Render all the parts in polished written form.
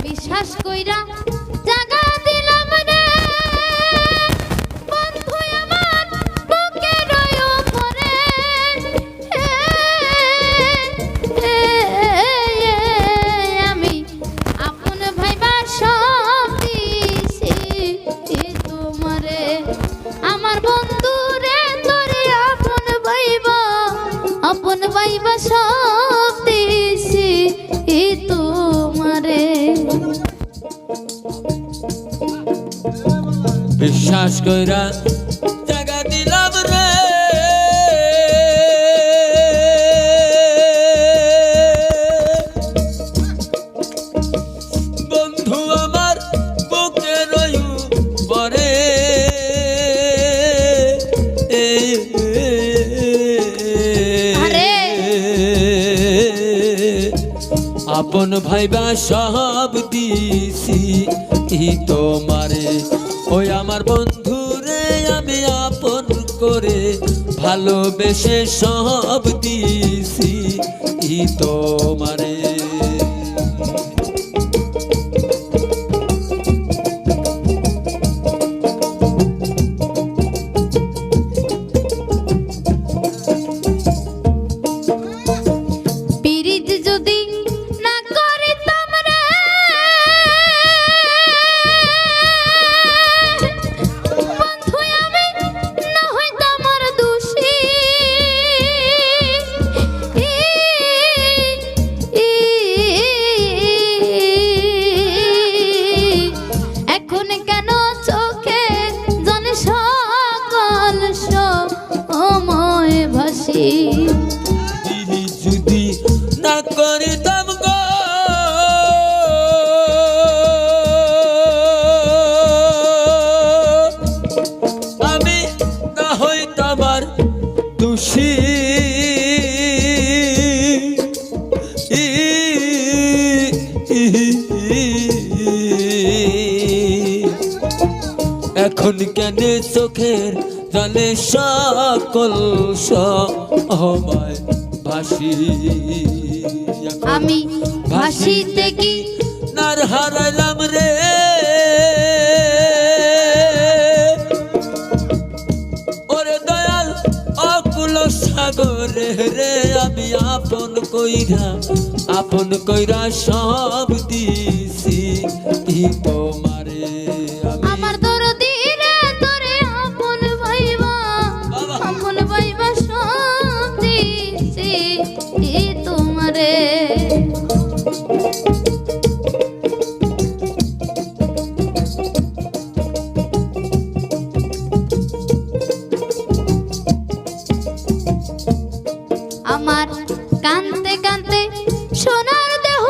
বিশ্বাস কইরা জাগা দিলাম রে বন্ধু আমার বুকের উপরে আমি আপন ভাইবা সব দিছি তোমারে আমার বন্ধু রে তোরে আপন ভাইবা সব দিছি তোমারে বিশ্বাস কইরা জাগা দিলাম রে বন্ধু আমার বুকের উপরে আপন ভাইবা সব দিছি তোমারে ওই আমার বন্ধু রে আমি আপন করে ভালোবেসে সব দিছি তোমারে যদি না করিতাম গো আমি না হইতাম আর দোষী এখন কেন চোখের জলে সকল সময় ভাসি আমি ভাসিতে কি নার হারাইলাম রে ওরে দয়াল অকুল সাগরে রে আমি আপন কইরা সব দিছি তোমারে আমার দরদি রে তোরে আপন ভাইবা সব দিছি তোমারে আমার কানতে কানতে সোনার দেহ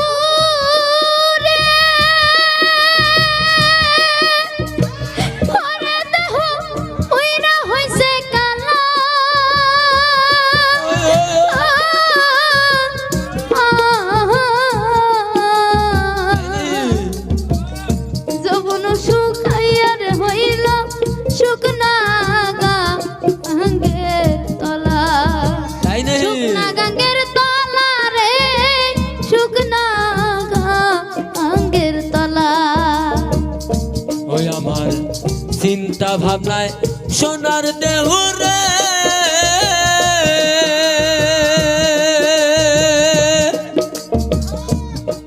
আমার চিন্তা ভাবনায় সোনার দেহ রে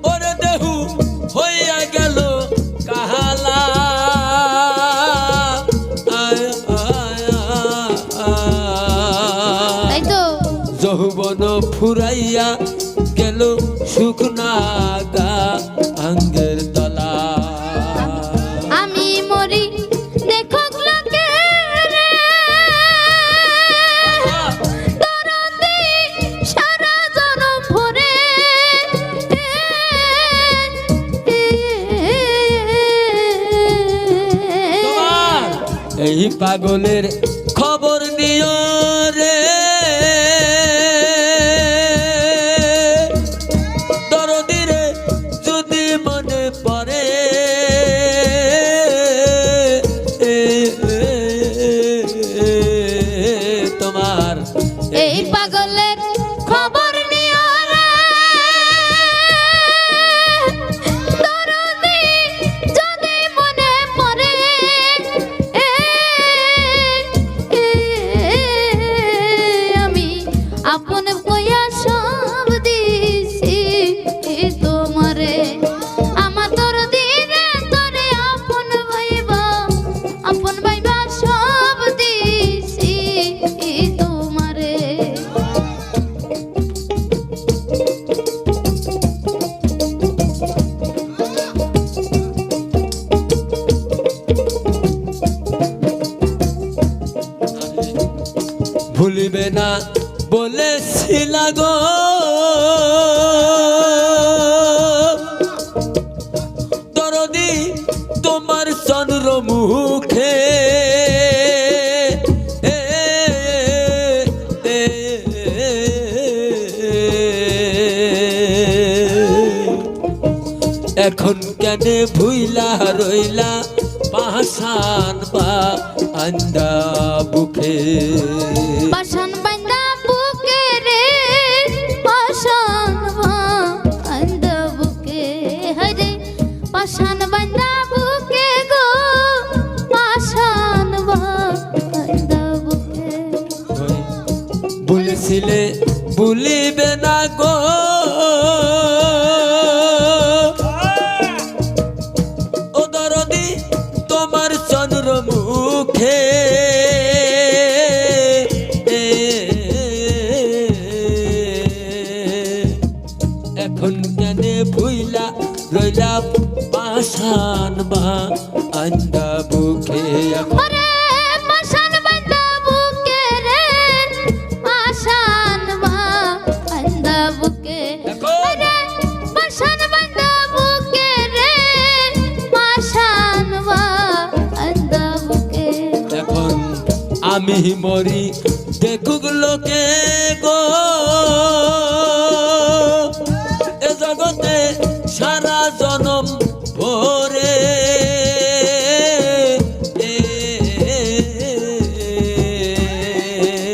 ওরে দেহ হইয়া গেল কাহালা যৌবন ফুরাইয়া গেল শুকনা গা আঙ্গের তলা আমি মরি দেখক লোকে রে দরদি সারা জনম ভরে তোমার এই পাগলের খবর নিও রে এই পাগলের খবর নিও রে দরদি যদি মনে পড়ে আমি আপন কইয়া সব দিছি তোমারে আমার দরদি রে তোরে আপন ভাইবা সব দিছি তোমারে ভুলিবে না বলেছিলা গো দরদি তোমার চন্দ্রমুখে এখন কেন ভুইলা রইলা পাশান বা আন্দা বুকে পাশান বান্দা বুকে রে পাশান বান্দা বুকে হরে পাশান বান্দা বুকে গো পাশান বান্দা বুকে বলেছিলে ভুলিবে না গো ও দরদি তোমার চন্দ্রমুখে এখন কেন ভুইলা রইলা পাশান বা আন্দা বুকে এখন ওরে পাশান বান্দা বুকে রে পাশান বান্দা বুকে ওরে পাশান বান্দা বুকে রে পাশান বান্দা বুকে এখন আমি মরি দেখুক লোকে গো এ জগতে সারা জনম ভরে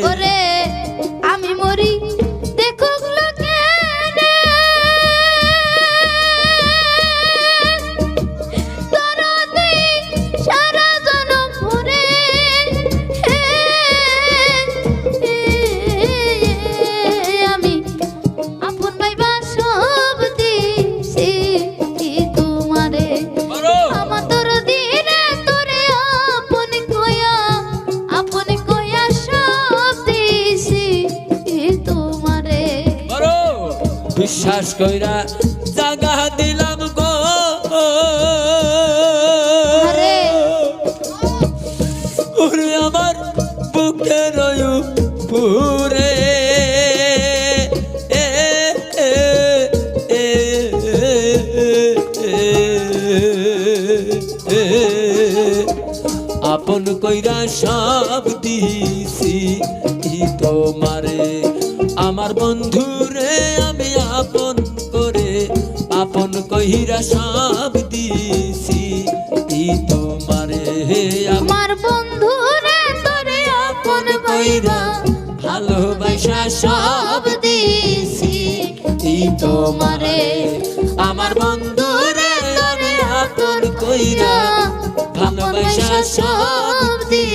ওরে আমি মরি দেখুক লোকে রে দরদি সারা জনম ভরে আমি আপন ভাইবা সব দিছি তোমারে আমার দরদি রে তোরে আপন কইয়া সব দিছি তোমারে বড় বিশ্বাস কইরা জাগা দিলাম গো আরে ওরে আমার বুকে রয়ু পুরে আপন কইরা সব দিছি তোমারে আমার বন্ধুরে আমি আপন করে আপন কইরা সব দিছি তোমারে আমার বন্ধু রে তোরে আপন ভাইবা ভালোবাসা সব দিছি তোমারে আমার বন্ধুরে তোরে আপন কইরা ভালোবাসা সব দিছি